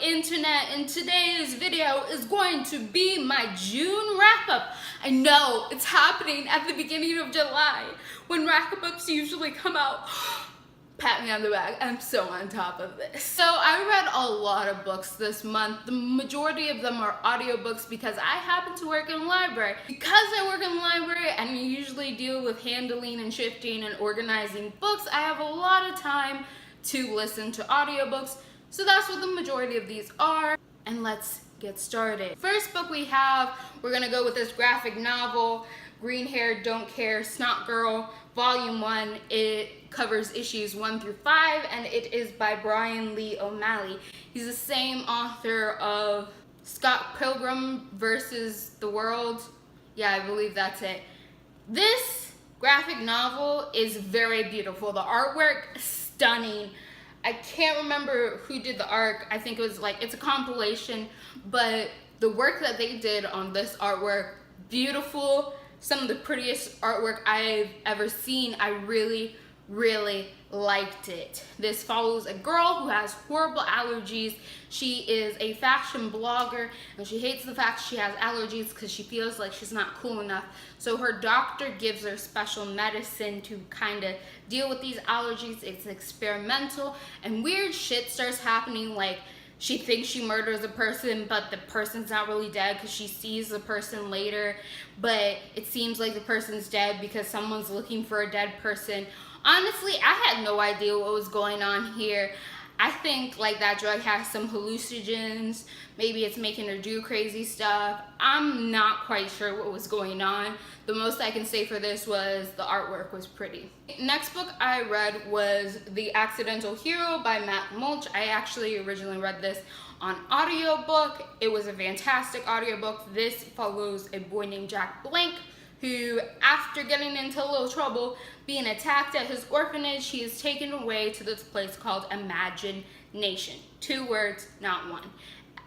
internet, and today's video is going to be my June wrap-up. I know it's happening at the beginning of July when wrap-ups usually come out. Pat me on the back, I'm so on top of this. So I read a lot of books this month. The majority of them are audiobooks because I happen to work in a library. Because I work in a library and usually deal with handling and shifting and organizing books, I have a lot of time to listen to audiobooks. So that's what the majority of these are. And let's get started. First book we have, we're gonna go with this graphic novel, Green Hair Don't Care Snot Girl, Volume 1. It covers issues 1 through 5, and it is by Brian Lee O'Malley. He's the same author of Scott Pilgrim versus the World. Yeah, I believe that's it. This graphic novel is very beautiful. The artwork, stunning. I can't remember who did the art. I think it was it's a compilation, but the work that they did on this artwork, beautiful. Some of the prettiest artwork I've ever seen. I really liked it. This follows a girl who has horrible allergies. She is a fashion blogger and she hates the fact she has allergies because she feels like she's not cool enough. So her doctor gives her special medicine to kind of deal with these allergies. It's experimental and weird shit starts happening, like she thinks she murders a person, but the person's not really dead because she sees the person later, but it seems like the person's dead because someone's looking for a dead person. Honestly, I had no idea what was going on here. I think that drug has some hallucinogens. Maybe it's making her do crazy stuff. I'm not quite sure what was going on. The most I can say for this was the artwork was pretty. Next book I read was The Accidental Hero by Matt Mulch. I actually originally read this on audiobook. It was a fantastic audiobook. This follows a boy named Jack Blank who, after getting into a little trouble, being attacked at his orphanage, he is taken away to this place called Imagination. 2 words, not one.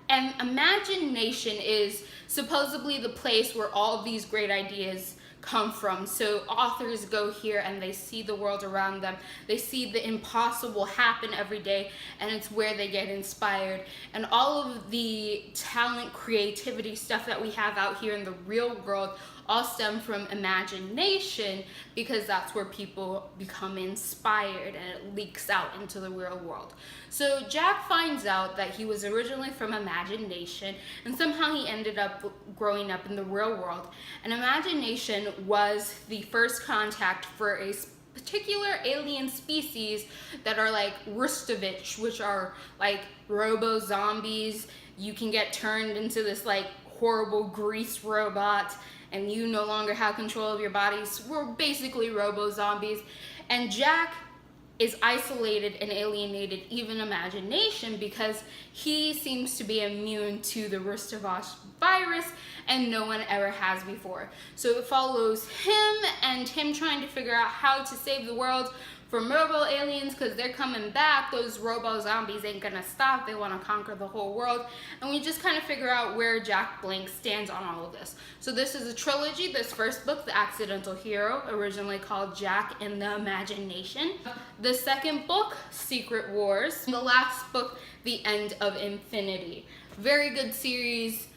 And Imagination is supposedly the place where all of these great ideas come from. So authors go here and they see the world around them. They see the impossible happen every day, and it's where they get inspired. And all of the talent, creativity stuff that we have out here in the real world all stem from imagination, because that's where people become inspired and it leaks out into the real world. So Jack finds out that he was originally from Imagination and somehow he ended up growing up in the real world. And Imagination was the first contact for a particular alien species that are like Rustovich, which are like robo-zombies. You can get turned into this horrible grease robot and you no longer have control of your bodies. We're basically robo-zombies. And Jack is isolated and alienated, even Imagination, because he seems to be immune to the Rustovich virus and no one ever has before. So it follows him and him trying to figure out how to save the world from robo-aliens, because they're coming back. Those robo-zombies ain't gonna stop. They want to conquer the whole world. And we just kind of figure out where Jack Blank stands on all of this. So this is a trilogy. This first book, The Accidental Hero, originally called Jack in the Imagination. The second book, Secret Wars. The last book, The End of Infinity. Very good series.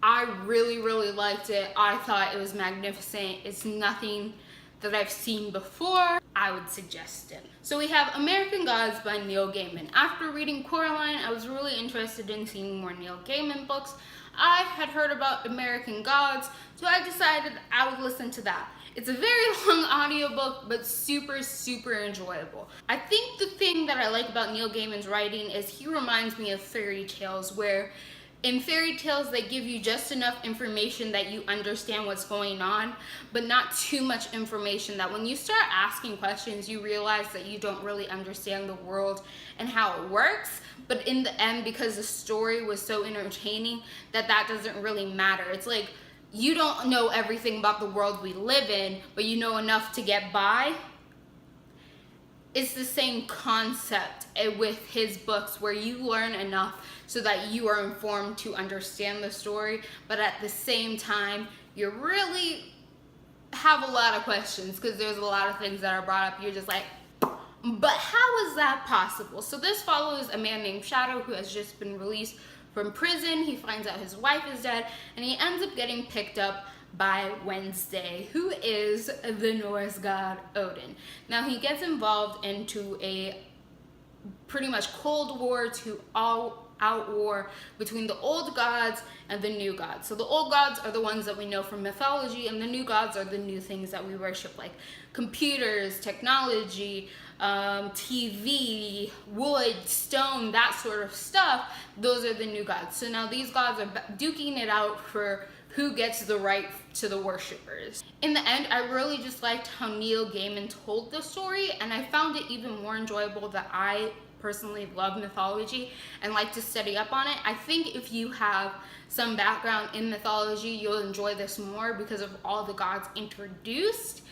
I really liked it. I thought it was magnificent. It's nothing that I've seen before. I would suggest it. So we have American Gods by Neil Gaiman. After reading Coraline, I was really interested in seeing more Neil Gaiman books. I had heard about American Gods, so I decided I would listen to that. It's a very long audiobook, but super enjoyable. I think the thing that I like about Neil Gaiman's writing is he reminds me of fairy tales, where in fairy tales, they give you just enough information that you understand what's going on, but not too much information that when you start asking questions, you realize that you don't really understand the world and how it works. But in the end, because the story was so entertaining, that doesn't really matter. It's like you don't know everything about the world we live in, but you know enough to get by. It's the same concept with his books, where you learn enough so that you are informed to understand the story, but at the same time, you really have a lot of questions because there's a lot of things that are brought up. You're just like, But how is that possible? So this follows a man named Shadow who has just been released from prison. He finds out his wife is dead, and he ends up getting picked up by Wednesday, who is the Norse god Odin. Now he gets involved into a pretty much Cold War to all-out war between the old gods and the new gods. So the old gods are the ones that we know from mythology, and the new gods are the new things that we worship, like computers, technology, TV, wood, stone, that sort of stuff. Those are the new gods. So now these gods are duking it out for who gets the right to the worshippers. In the end, I really just liked how Neil Gaiman told the story, and I found it even more enjoyable that I personally love mythology and like to study up on it. I think if you have some background in mythology, you'll enjoy this more because of all the gods introduced.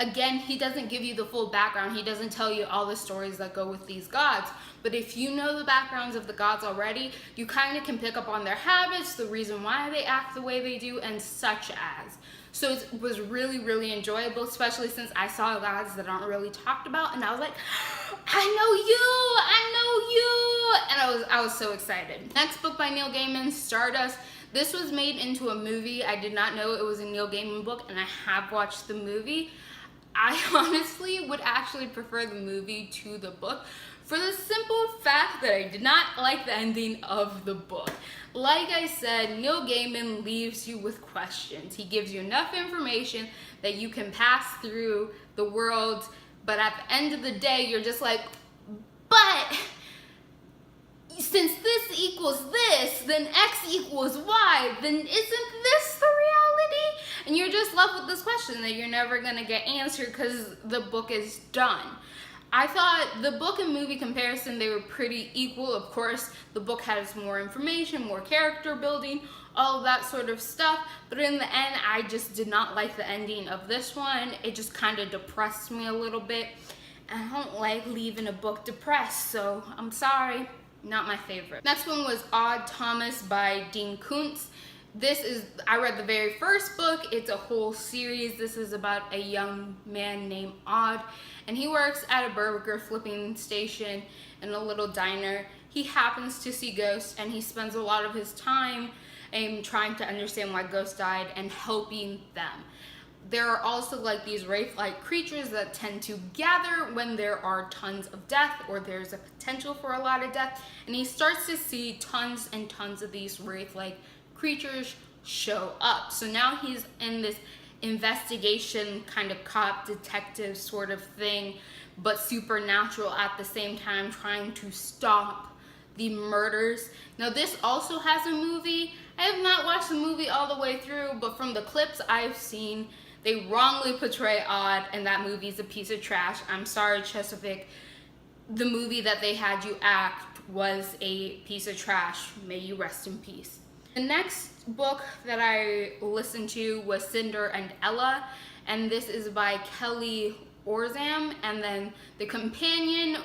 Again, he doesn't give you the full background. He doesn't tell you all the stories that go with these gods. But if you know the backgrounds of the gods already, you kind of can pick up on their habits, the reason why they act the way they do, and such as. So it was really, really enjoyable, especially since I saw gods that aren't really talked about, and I was like, I know you, and I was so excited. Next book by Neil Gaiman, Stardust. This was made into a movie. I did not know it was a Neil Gaiman book, and I have watched the movie. I honestly would actually prefer the movie to the book for the simple fact that I did not like the ending of the book. Like I said, Neil Gaiman leaves you with questions. He gives you enough information that you can pass through the world, but at the end of the day, you're just like, but since this equals this, then X equals Y, then isn't this the reality? And you're just left with this question that you're never gonna get answered because the book is done. I thought the book and movie comparison, they were pretty equal. Of course, the book has more information, more character building, all of that sort of stuff. But in the end, I just did not like the ending of this one. It just kind of depressed me a little bit. And I don't like leaving a book depressed, so I'm sorry. Not my favorite. Next one was Odd Thomas by Dean Koontz. I read the very first book. It's a whole series. This is about a young man named Odd, and he works at a burger flipping station in a little diner. He happens to see ghosts, and he spends a lot of his time trying to understand why ghosts died and helping them. There are also like these wraith-like creatures that tend to gather when there are tons of death or there's a potential for a lot of death, and he starts to see tons and tons of these wraith-like creatures show up. So now he's in this investigation kind of cop detective sort of thing, but supernatural at the same time, trying to stop the murders. Now this also has a movie. I have not watched the movie all the way through, but from the clips I've seen, they wrongly portray Odd, and that movie's a piece of trash. I'm sorry, Chesapeake. The movie that they had you act was a piece of trash. May you rest in peace. The next book that I listened to was Cinder and Ella, and this is by Kelly Orzam, and then the companion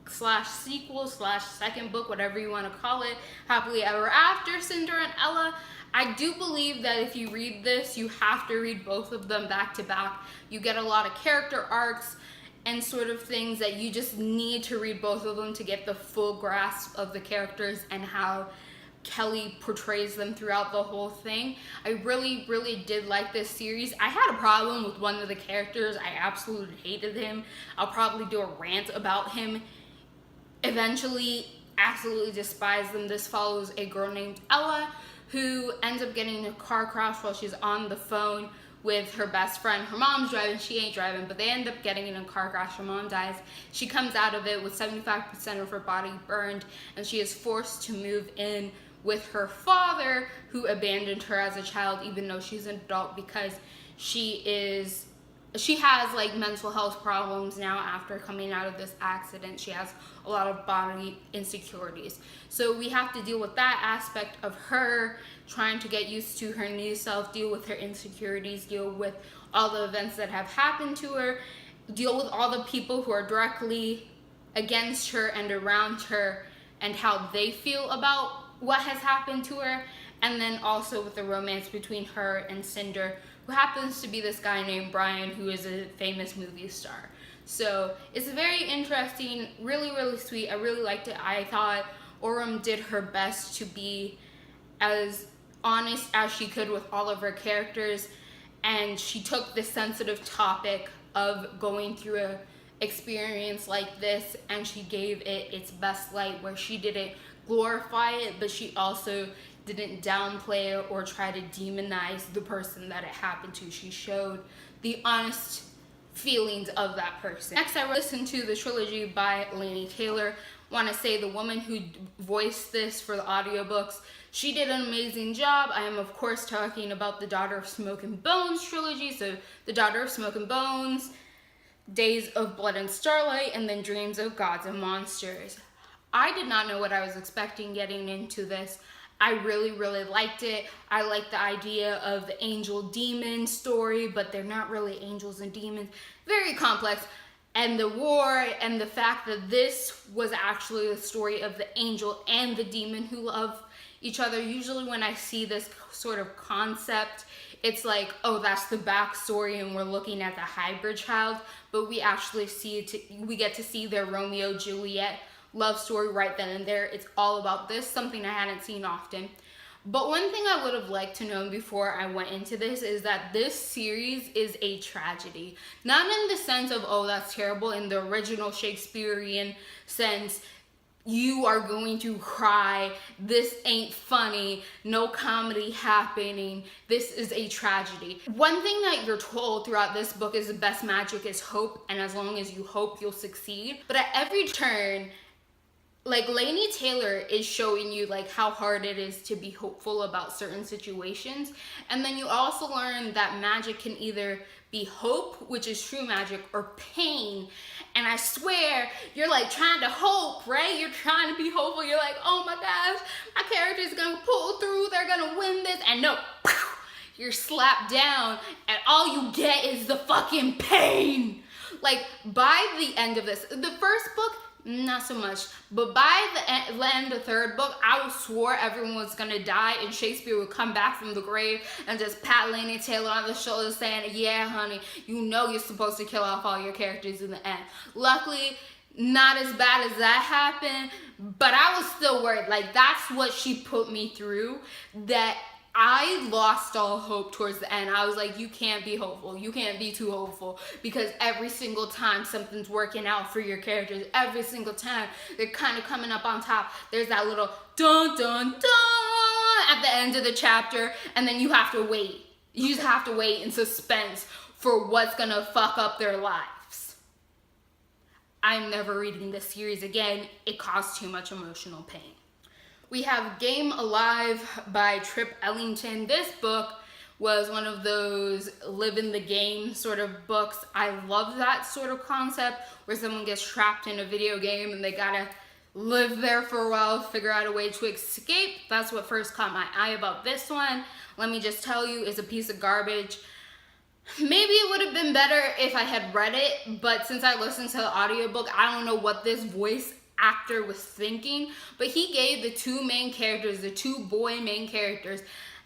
slash sequel slash second book, whatever you want to call it, Happily Ever After, Cinder and Ella. I do believe that if you read this, you have to read both of them back to back. You get a lot of character arcs and sort of things that you just need to read both of them to get the full grasp of the characters and how Kelly portrays them throughout the whole thing. I really, really did like this series. I had a problem with one of the characters. I absolutely hated him. I'll probably do a rant about him eventually. Absolutely despise them. This follows a girl named Ella who ends up getting in a car crash while she's on the phone with her best friend. Her mom's driving, she ain't driving, but they end up getting in a car crash. Her mom dies. She comes out of it with 75% of her body burned, and she is forced to move in with her father, who abandoned her as a child, even though she's an adult, because she has like mental health problems now after coming out of this accident. She has a lot of body insecurities. So we have to deal with that aspect of her trying to get used to her new self, deal with her insecurities, deal with all the events that have happened to her, deal with all the people who are directly against her and around her and how they feel about what has happened to her, and then also with the romance between her and Cinder, who happens to be this guy named Brian, who is a famous movie star. So it's very interesting, really, really sweet. I really liked it. I thought Oram did her best to be as honest as she could with all of her characters, and she took this sensitive topic of going through a experience like this and she gave it its best light, where she didn't glorify it, but she also didn't downplay it or try to demonize the person that it happened to. She showed the honest feelings of that person. Next, I listened to the trilogy by Laini Taylor. Want to say the woman who voiced this for the audiobooks, she did an amazing job. I am of course talking about the Daughter of Smoke and Bones trilogy. So the Daughter of Smoke and Bones, Days of Blood and Starlight, and then Dreams of Gods and Monsters. I did not know what I was expecting getting into this. I really, really liked it. I liked the idea of the angel demon story, but they're not really angels and demons. Very complex. And the war and the fact that this was actually the story of the angel and the demon who love each other. Usually when I see this sort of concept, it's like, oh, that's the backstory and we're looking at the hybrid child, but we actually see it, we get to see their Romeo-Juliet love story right then and there. It's all about this, something I hadn't seen often. But one thing I would have liked to know before I went into this is that this series is a tragedy. Not in the sense of, oh, that's terrible, in the original Shakespearean sense, you are going to cry, this ain't funny, no comedy happening, this is a tragedy. One thing that you're told throughout this book is the best magic is hope, and as long as you hope, you'll succeed. But at every turn, like, Laini Taylor is showing you like how hard it is to be hopeful about certain situations. And then you also learn that magic can either be hope, which is true magic, or pain. And I swear, you're like trying to hope, right? You're trying to be hopeful. You're like, oh my gosh, my character is gonna pull through, they're gonna win this. And no, you're slapped down and all you get is the fucking pain. Like, by the end of this, the first book, not so much, but by the end of the third book, I swore everyone was gonna die and Shakespeare would come back from the grave and just pat Laini Taylor on the shoulder saying, yeah, honey, you know you're supposed to kill off all your characters in the end. Luckily, not as bad as that happened, but I was still worried. Like, that's what she put me through, that I lost all hope towards the end. I was like, you can't be hopeful. You can't be too hopeful, because every single time something's working out for your characters, every single time they're kind of coming up on top, there's that little dun dun dun at the end of the chapter, and then you have to wait. You just have to wait in suspense for what's gonna fuck up their lives. I'm never reading this series again. It caused too much emotional pain. We have Game Alive by Trip Ellington. This book was one of those live in the game sort of books. I love that sort of concept where someone gets trapped in a video game and they gotta live there for a while, figure out a way to escape. That's what first caught my eye about this one. Let me just tell you, it's a piece of garbage. Maybe it would have been better if I had read it, but since I listened to the audiobook, I don't know what this voice actor was thinking, but he gave the two main characters, the two boy main characters,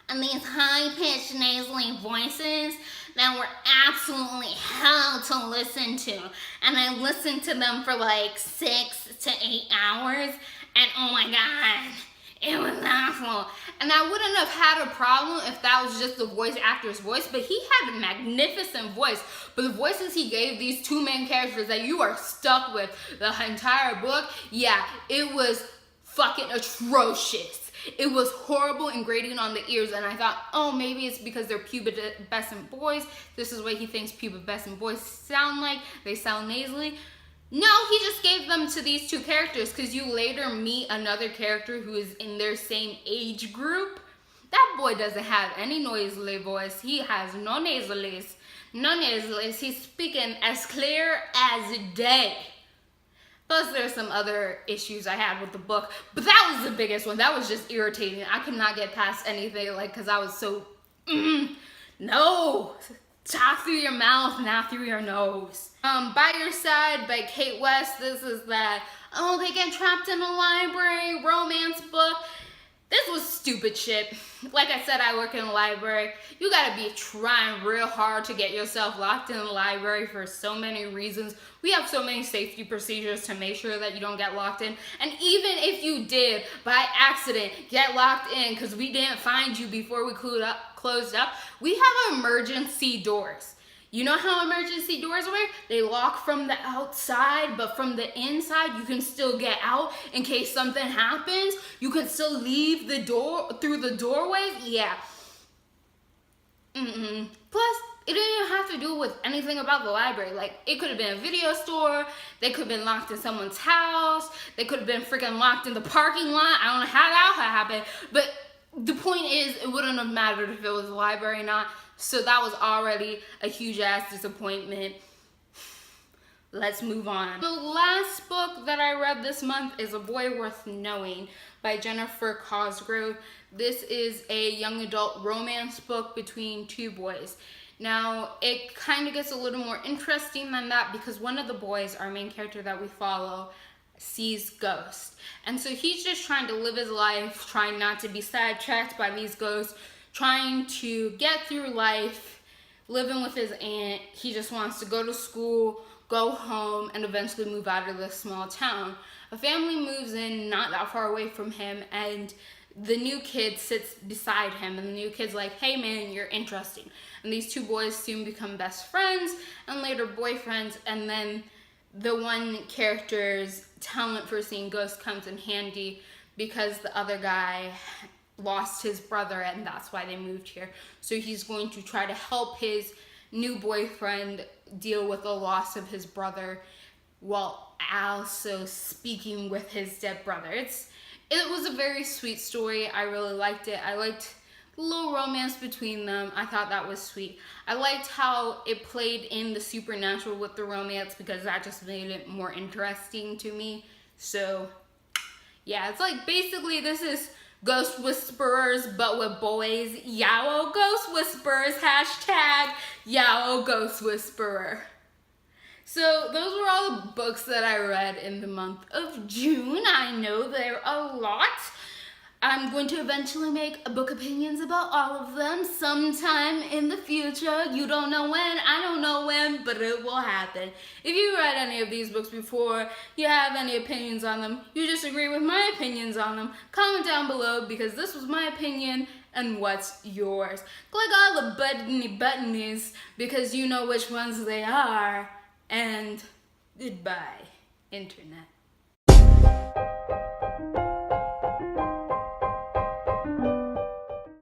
and these high-pitched nasally voices that were absolutely hell to listen to. And I listened to them for like 6 to 8 hours, and oh my god, it was awful. And I wouldn't have had a problem if that was just the voice actor's voice, but he had a magnificent voice. But the voices he gave these two main characters that you are stuck with the entire book, yeah, it was fucking atrocious. It was horrible and grating on the ears, and I thought, oh, maybe it's because they're pubescent boys. This is what he thinks pubescent boys sound like. They sound nasally. No, he just gave them to these two characters, because you later meet another character who is in their same age group. That boy doesn't have any nasally voice. He has no nasalies. No nasalies. He's speaking as clear as day. Plus, there's some other issues I had with the book, but that was the biggest one. That was just irritating. I could not get past anything, like, because I was so, no. Talk through your mouth, not through your nose. By Your Side by Kate West. This is that, oh, they get trapped in a library romance book. This was stupid shit. Like I said, I work in a library. You gotta be trying real hard to get yourself locked in the library for so many reasons. We have so many safety procedures to make sure that you don't get locked in. And even if you did, by accident, get locked in because we didn't find you before we closed up, we have emergency doors. You know how emergency doors work? They lock from the outside, but from the inside, you can still get out in case something happens. You can still leave the door through the doorways. Yeah. Plus, it didn't even have to do with anything about the library. Like, it could have been a video store. They could have been locked in someone's house. They could have been freaking locked in the parking lot. I don't know how that happened. But the point is, it wouldn't have mattered if it was a library or not. So that was already a huge ass disappointment. Let's move on. The last book that I read this month is A Boy Worth Knowing by Jennifer Cosgrove. This is a young adult romance book between two boys. Now, it kind of gets a little more interesting than that because one of the boys, our main character that we follow, sees ghosts. And so he's just trying to live his life, trying not to be sidetracked by these ghosts, trying to get through life, living with his aunt. He just wants to go to school, go home, and eventually move out of this small town. A family moves in not that far away from him, and the new kid sits beside him, and the new kid's like, hey man, you're interesting. And these two boys soon become best friends, and later boyfriends, and then the one character's talent for seeing ghosts comes in handy because the other guy lost his brother, and that's why they moved here. So he's going to try to help his new boyfriend deal with the loss of his brother while also speaking with his dead brother. It was a very sweet story. I really liked it. I liked the little romance between them. I thought that was sweet. I liked how it played in the supernatural with the romance because that just made it more interesting to me. So yeah, it's like basically this is Ghost Whisperers, but with boys. Yow Ghost Whisperers, hashtag Yow Ghost Whisperer. So those were all the books that I read in the month of June. I know they're a lot. I'm going to eventually make book opinions about all of them sometime in the future. You don't know when, I don't know when, but it will happen. If you read any of these books before, you have any opinions on them, you disagree with my opinions on them, comment down below because this was my opinion and what's yours. Click all the buttonies because you know which ones they are. And goodbye, Internet.